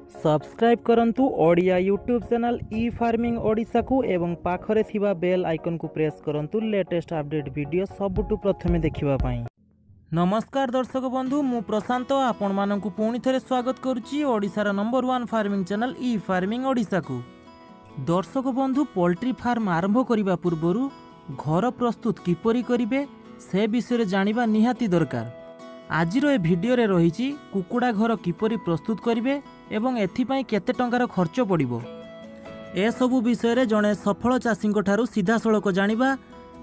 Subscribe करंतु Odia YouTube channel ई farming Odisha को एवं पाखरे थिबा बेल आइकन को प्रेस करंतु लेटेस्ट अपडेट वीडियो सबुटु प्रथमे देखिबा पाई। नमस्कार दर्शक बंधु, मु प्रशांत आपण मानकु पुणी थरे स्वागत करुच्ची ओडिशार नंबर 1 फार्मिंग चैनल ई फार्मिंग ओडिशा को। दर्शक बंधु, पोल्ट्री फार्म आरंभ करने पूर्व घर प्रस्तुत किपरि करिवे से विषय जानिबा निहाती दरकार। आजिर ए भिडियो रे रहिछि कुकुड़ा घर किपरि प्रस्तुत करिवे एवं एथिपाई केते टंकार खर्च पड़िबो। ए सबु विषय रे जणे सफल चाषी ठारू सीधा सड़क जानिबा।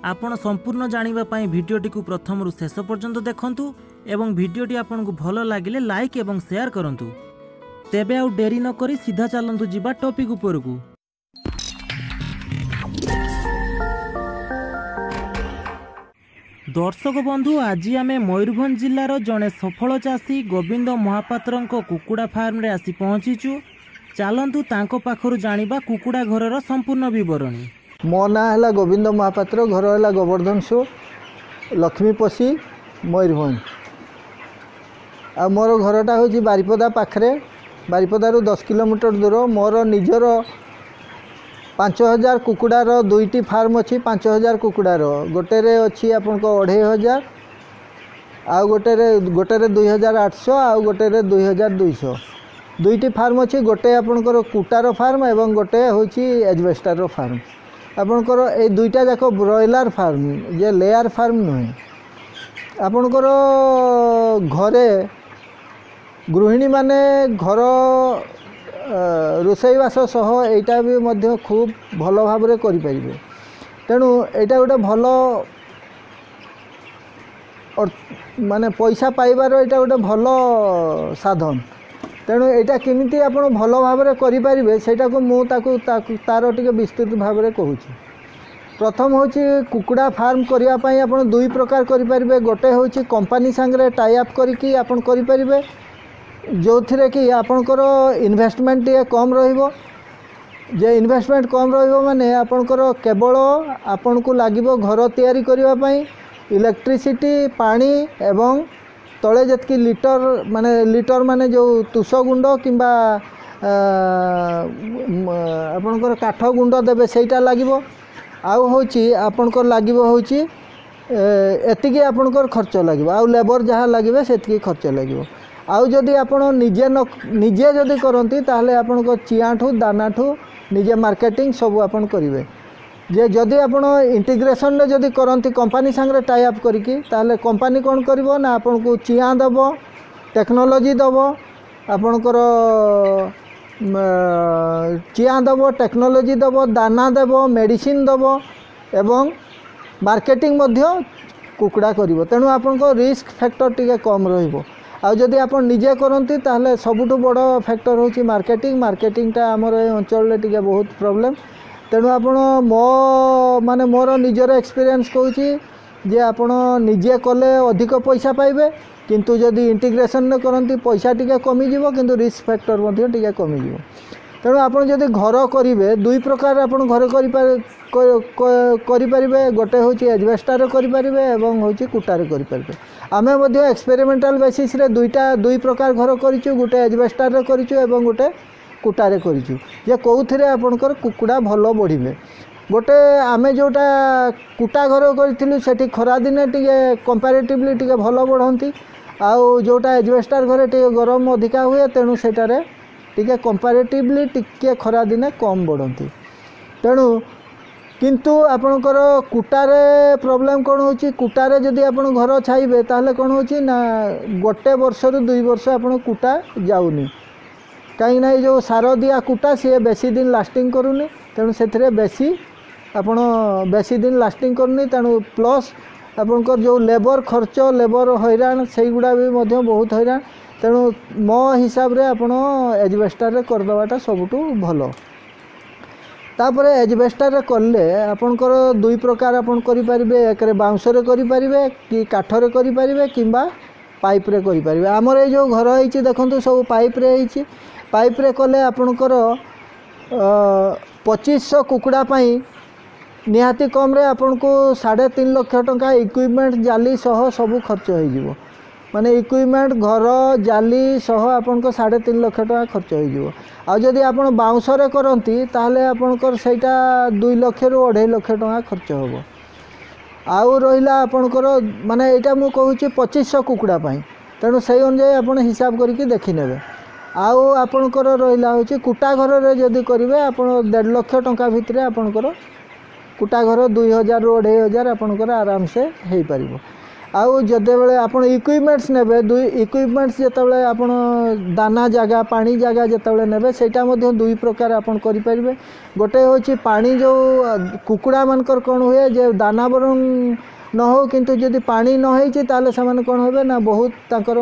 आपण संपूर्ण जानिबा पाई भिडियोटी को प्रथम रु शेष पर्यंत देखंतु एवं भिडियोटी आपनकु भलो लागिले लाइक एवं शेयर करंतु। तेबे आउ डेरी न करी सीधा चलंतु जिबा टॉपिक उपरकु। दर्शक बंधु, आज आम मयूरभंज जिलार जड़े सफल चाषी गोविंद महापात्र कुकुड़ा फार्म रे आसी पहुंचीचु। चलतु तांको पाखरु जानिबा कुकुड़ा घरर संपूर्ण विवरणी। मो ना है गोविंद महापात्र, घर है गोवर्धनसुर लक्ष्मीपशी मयूरभंज। आ मोर घरटा हूँ बारिपदा पाखरे, बारिपदारू 10 किलोमीटर दूर। मोर निजर 5000 कुकुड़ार दुईटी फार्म अच्छी। 5000 कुकुड़ार गोटे अच्छी आपन को 2500, आउ गोटे 2800, आउ गोटे 2200। दुईटी फार्म अच्छी। गोटे आपनकर कुटार फार्म एवं गोटे हूँ एजबेस्टार फार्म। आपनकर ए दुईटा जाक ब्रॉयलर फार्म, जे लेयर फार्म नुहे। आपनकर घरे गृहिणी माने घर रोषेईवास सह एटा भी मध्य खूब भल भाव में करें। तेणु एटा गोटे भल माने पैसा पाइबार एटा गोटे भल साधन। तेणु एटा केमिति आपण भल भाव में करें सेटा को मु तार टिके विस्तृत भाव में कहूँ। प्रथम हूँ कुकुड़ा फार्म करने आपण दुई प्रकार करें। गोटे हूँ कंपनी सांगे टाई अप करके आपण करें, जो थिरे कि आपणकर इन्वेस्टमेंट टे कम रहिबो। जे इन्वेस्टमेंट कम रहिबो माने आपणकर केवल आपन को लागिबो घर तैयारी करिवा पई इलेक्ट्रिसिटी, पानी एवं तळे जतकी लिटर माने जो तुष गुंड किंबा आपणकर काठ गुंड देबे सेटा लागिबो। आउ होची आपणकर लागिबो होची एतिकी आपणकर खर्च लागिबो। आउ लेबर जहाँ लागिबे सेतिकी खर्च लागिबो। आउ जदि आपण निजे जदि करती ताहले आपण को चियाठू दानाठू निजे मार्केटिंग सब आपण करिवे। जे जदि आपण इंटीग्रेशन रे जदि करती कंपनी संगे टाई अप करिकी ताहले कंपनी कोन करिवो ना आपण को चिया दबो, टेक्नोलॉजी दबो, आपणकर चिया दबो, टेक्नोलॉजी दबो, दाना दबो, मेडिसिन दबो एवं मार्केटिंग मध्य कुकुड़ा करिवो। तेणु आपण को रिस्क फैक्टर टिके कम रहिबो। आ जदि आप निजे करती ताहले सबुठु बड़ फैक्टर हूँ मार्केटिंग। मार्केटिंगटा आमर ए अंचल टिके बहुत प्रॉब्लम। तेणु आपण माने मोर निजर एक्सपीरियंस कहूँ जे आपण निजे कले अधिक पैसा पाइबे, किंतु जदि इंटीग्रेशन ने करती पैसा टिके कमिजिवो, किंतु रिस्क फैक्टर मध्य टिके कमिजिवो। तेणु आप जदि घर करेंगे दुई प्रकार आप घर करें। गोटे हूँ एजबेस्टार करें एवं हूँ कुटार करें। आमे मध्य एक्सपेरिमेंटाल बेसिस रे दुई प्रकार घर करिचु। गोटे एजबेस्टार करिचु एवं गोटे कुटारे करिचु। जे कोउथिरे आपनकर कुकुड़ा भलो बढ़िबे। गोटे आमे जोटा कुटा घर करिथिलु सेठी खरा दिने टिके कंपैरेटिवली टिके भलो बढ़ंती। आउ जोटा एजबेस्टार घरे टिके गरम अधिका हुए, तेणु सेटारे टिके कंपैरेटिवली टिके खरा दिने कम बढ़ंती। तेणु किंतु आपणकर कुटारे प्रॉब्लम कौन होची, कुटारे जदि आपण घर छाइबे ताहले कौन होची ना गोटे वर्ष रु 2 वर्ष आपण कुटा जाउनी। कहीं ना जो सार दिया कुटा सी बेसी दिन लास्टिंग करूनी। तेणु से बेसी आपण बेसी दिन लास्टिंग करूनी। तेणु प्लस आपणकर जो लेबर खर्च, लेबर हैरान से गुड़ा भी मध्य बहुत हैरान। तेणु मो हिसाब रे आपण एजबेस्टार रे करदेवाटा सबुठु भलो। तापर एजबेस्टार कले आपणकर दुई प्रकार आपण करिपारिबे। एक बाउंस रे करिपारिबे कि काठ रे करिपारिबे किंबा पाइप रे करिपारिबे। हमर ए जो घर होईची देखंतु सब पाइप रे होईची। पाइप रे कले आपणकर 2500 कुकुड़ा पई निहाती कम रे आपन को 3.5 लाख टंका इक्विपमेंट जाली सह सब खर्च हो जिवो। माने इक्विपमेंट घर जाली सह आपनको 3.5 लाख टका खर्च हो आदि आप बाउंसरे करती ताहले आपणकर सेटा 2 लाख रु 2.5 लाख टका खर्च हो आउ रहा आपणकर माने यहाँ मुझे कहूँ 2500 कुकुड़ा तेणु से अनुजाई आप हिसाब करके देखने आउ आपणकर रहा हूँ कुटा घर जदि करेंगे आप 1.5 लाख टका भितर आपणकर कुटा घर 2000 रु 2500 आपणकर आराम से हो पार आउ जदे बेले आप इक्विपमेंट्स नेबे इक्विपमेंट्स जितेबाला आप दाना जगह पानी जगह जितेबाला नेबे सेटा मध्य 2 प्रकार आपन करि परिबे गोटे होची पानी जो कुकुड़ा मानकर कौन हुए जे दाना बरং न हो किंतु जदि पानी न होइछि ताले समान कौन होबे ना बहुत ताकर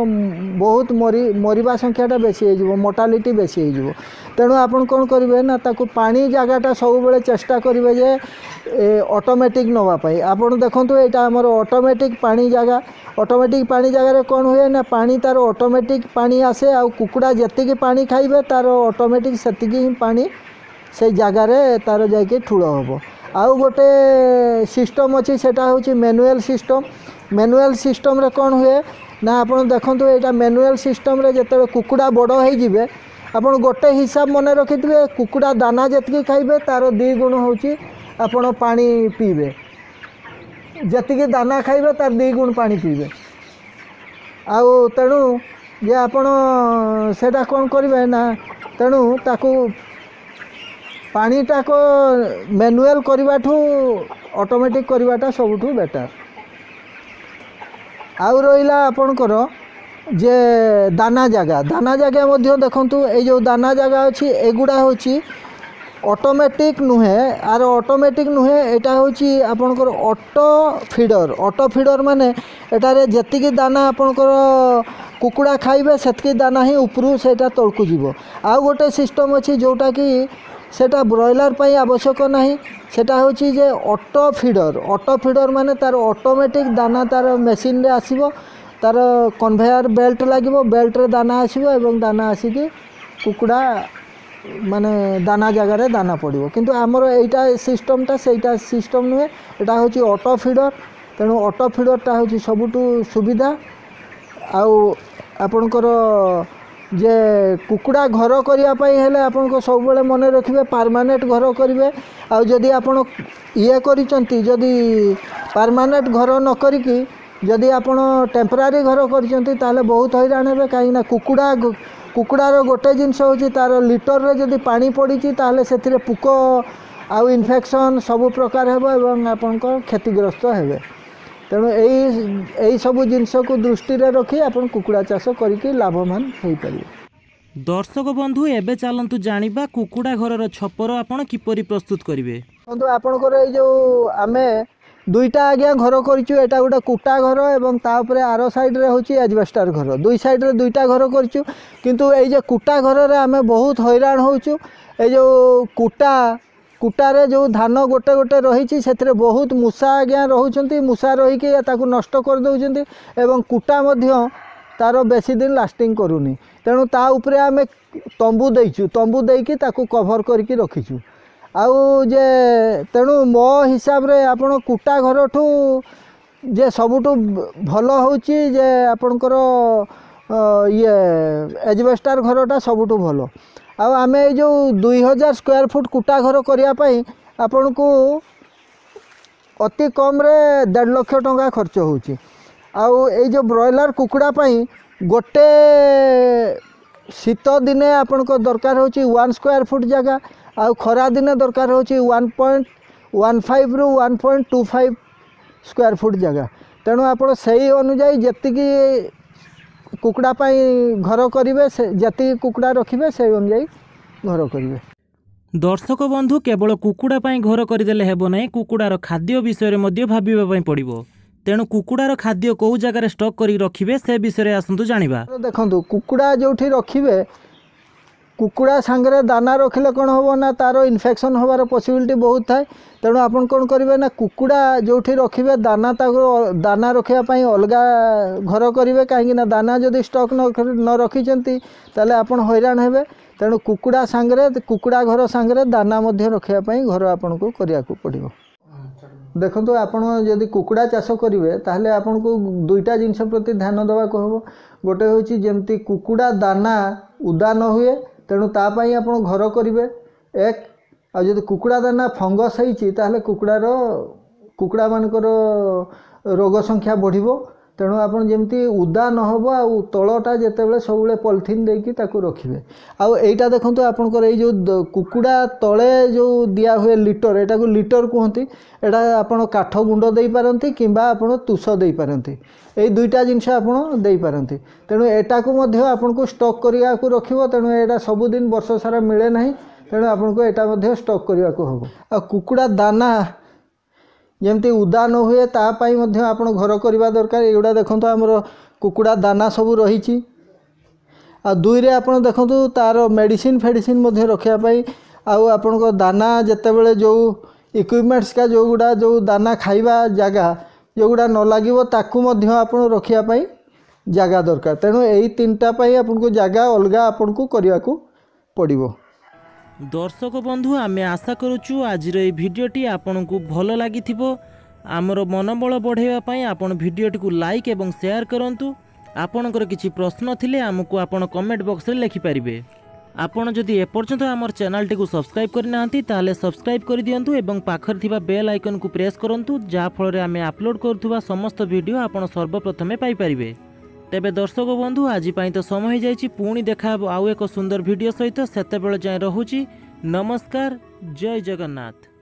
बहुत मरिबा संख्याटा बेसी हो जिवो मोर्टालिटी बेसी हो जिवो तेणु आपन कौन करिवे ना ताको पानी जगहटा सब बेले चेष्टा करिवे जे ऑटोमेटिक नवा पाई आपन देखंतु एटा हमर ऑटोमेटिक पानी जगह कौन हुए ना पानी तार ऑटोमेटिक पानी आसे आ कुकुड़ा जतिकी पानी खाइबे तार ऑटोमेटिक सेतिकी पानी से जगार तार जाके ठूल हम आउ गोटे सिस्टम अच्छी सेटा हूँ मैनुअल सिस्टम रे कौन हुए ना आप देखो यहाँ मैनुअल सिस्टम रे जिते कुकुड़ा बड़ हो आपन गोटे हिसाब मन रखि थे कुकुड़ा दाना जी खाइबे तार 2 गुण होची आपण पानी पीबे जतिकी दाना खाइबे तार 2 गुण पानी पीबे आउ तेणु जे आपण सेटा कौन करेंगे ना तेणु ताकू पानीटा को मैनुअल करवाठू ऑटोमेटिक करवाटा सबुठू बेटर आउ रहा आपणकर जे दाना जगह मध्य देखंतु ए जो दाना जगह अच्छी एगुड़ा होची ऑटोमेटिक नुहे आर ऑटोमेटिक नुहे एटा होची आपणकर ऑटो फीडर माने एटारे जतिकी दाना आपणकर कुकुड़ा खाइबे सेतकी दाना ही उपरू सेटा तळकु जीवो आउ गोटे सिस्टम अच्छी जोटा कि सेटा ब्रॉयलर पाई आवश्यक नहीं सेटा होची जे ऑटो फीडर माने तार ऑटोमेटिक दाना तार मशीन रे आसीबो तार कन्वेयर बेल्ट लागिबो बेल्ट रे दाना आसीबो एवं दाना आसीकी कुकुड़ा माने दाना जगह रे दाना पड़िबो किंतु हमर एटा सिस्टमटा सेटा सिस्टम नुहे एटा होची ऑटो फीडर तेणु ऑटो फीडरटा होची सबुटू सुविधा आउ आपणकर जे कुकुड़ा घर करने हेले आपन सब बेले मन रखिए परमानेंट घर करेंगे आउ जदि आपन ये करिसंती जदि परमानेंट घर न करिकी जदि आपन टेम्परारी घर करिसंती ताले बहुत हैरान हेबे कहीं ना कुकुड़ार गोटे जिनस होची तार लिटर रे जदि पानी पड़ी ताले सेथिरे पुक आउ इन्फेक्शन सब प्रकार हेबो एवं आपन क्षतिग्रस्त हेबे तेणु यही सब जिनस को दृष्टि रे रखी आपन कुकुड़ा चाष करके लाभवान हो पारे। दर्शक बंधु एबे चलतु जानिबा कुकुड़ा घर छपर आपन किपरि प्रस्तुत करिवे। बंधु आपनकर ए जो आमे 2टा आज्ञा घर करिछु एटा गोटे कुटा घर एवं ता ऊपर आरो साइड रे होची एजबेस्टर घर 2 साइड रे 2टा घर करिछु किंतु ए जे कुटा घर रे आमे बहुत हैरान होछु ए जो कुटारे जो धान गोटे गोटे रही से बहुत मूषा आज्ञा रोचंती मूषा रहीकि ताकू नष्ट कर दउचंती एवं कुटा मध्य तार बेसी दिन लास्टिंग करूनी तेणु ता उपरे आमे तंबू देइछु तंबू देकी ताकू कभर करके रखीछु आउ जे तेणु मो हिसाब रे आपण कुटा घर ठू जे सबुठू भल होची जे आपणकर ये एजबेस्टर घरटा सबुठू भल आउ आमे जो 2000 स्क्वायर फुट कुटा घर करने आपन को अति कम रे 1.5 लाख टंका खर्च होची आउ ए जो ब्रॉयलर कुकुड़ा पाई गोटे शीत दिने आपन को दरकार होची 1 स्क्वायर फुट जगह आउ खरा दिने दरकार होची 1.15 रु 1.25 स्क्वायर फुट जगह तेणु आप सही अनुजाई जतिकी कुकुड़ा पाई घर करेंगे जति कुकुड़ा रखिए से अनुजाई घर करेंगे। दर्शक बंधु केवल कुकुड़ा पाई घर करदेले हेबो नै कुकुड़ार खाद्य विषय में भाविबा पड़िबो तेणु कुकुड़ार खाद्य कौ जगार स्टॉक करी रखिबे से विषय आसंतु जानिबा। देखंतु कुकुड़ा जोठी रखिबे कुकुड़ा सांगरे दाना रखिले कौन हम ना तार इन्फेक्शन होबार पॉसिबिलिटी बहुत थाए तेणु आपन कौन करेंगे ना कुकुड़ा जोठी रखिबे दाना दाना रखापी अलग घर करेंगे कहीं दाना जदि स्टॉक न रखिंट ताले आपन हैरान हेबे तेणु कुकुड़ा सांगरे कुकुड़ा घर सांगरे दाना रखापी घर आपन को करिया को पड़िबो। देखो आपण जदि कुकुड़ा चाष करेंगे ताहले आपन को दुईटा जिनस प्रति ध्यान देवाक हम गोटे हूँ जमती कुकुड़ा दाना उदा न हुए तेणु तापाई आपण घर करेंगे एक आदि कुकुड़ा दाना फंगस होती ताहले कुकुड़ा मानकर रोग संख्या बढ़िबो तेणु आपन जमती उदा न हो आ तलटा जितेबाला सब पॉलिथीन देकी ताकू रखिए आईटा देखो आपंकर ये जो कुकुड़ा तले जो दिया हुए लिटर एटा को लिटर कहती एटा आपन काठ गुंड दे पारती किंबा आपन तुष दे पारती ये दुईटा जिनस आपन दे पारती तेणु एटा को मध्य आपन को स्टॉक करिया को रखिबो तेणु एटा सबुदिन वर्ष सारा मिले नहीं तेणु आपन को एटा मध्य स्टॉक करिया को हबो आ कुकुड़ा दाना जमती उदा न हुए तापाई मध्य आपण घर करवा दरकार एगुड़ा देखो आमर कुकुड़ा दाना सब रही आ दुई रे आपण देखो तार मेडिसिन फेडिसिन मध्य रखापी आपण को दाना जितेबाला जो इक्विपमेंट्स का जो गुड़ा जो दाना खाइबा जगह जो गुड़ा न लगे ताकू मध्य आपण रखापी जगह दरकार तेणु यही तीनटा आपन को जगह अलग आपन को करने को पड़ो। दर्शक बंधु आमे आशा करुचु आज भिडियोटी आपन को भल लगी आमर मनोबल बढ़ावाई आपन भिडियोटी को लाइक एवं शेयर करंतु आपणकर किछि प्रश्न थिले आमको आपन कमेंट बॉक्स रे लिखि पारिबे आपण जदि एपर्यंत आमर चैनल टी को सब्सक्राइब करनाहांती ताले सब्सक्राइब कर दियंतु एवं पाखर थिबा बेल आइकन को प्रेस करंतु जा फल रे आमे अपलोड करथुबा समस्त वीडियो आपण सर्वप्रथमे पाई परिबे। तेबे दर्शक बंधु आज तो समय हो जाइछि पुणी देखा आउ एक सुंदर वीडियो सहित सेतेबेले जाय रहुछि। नमस्कार, जय जगन्नाथ।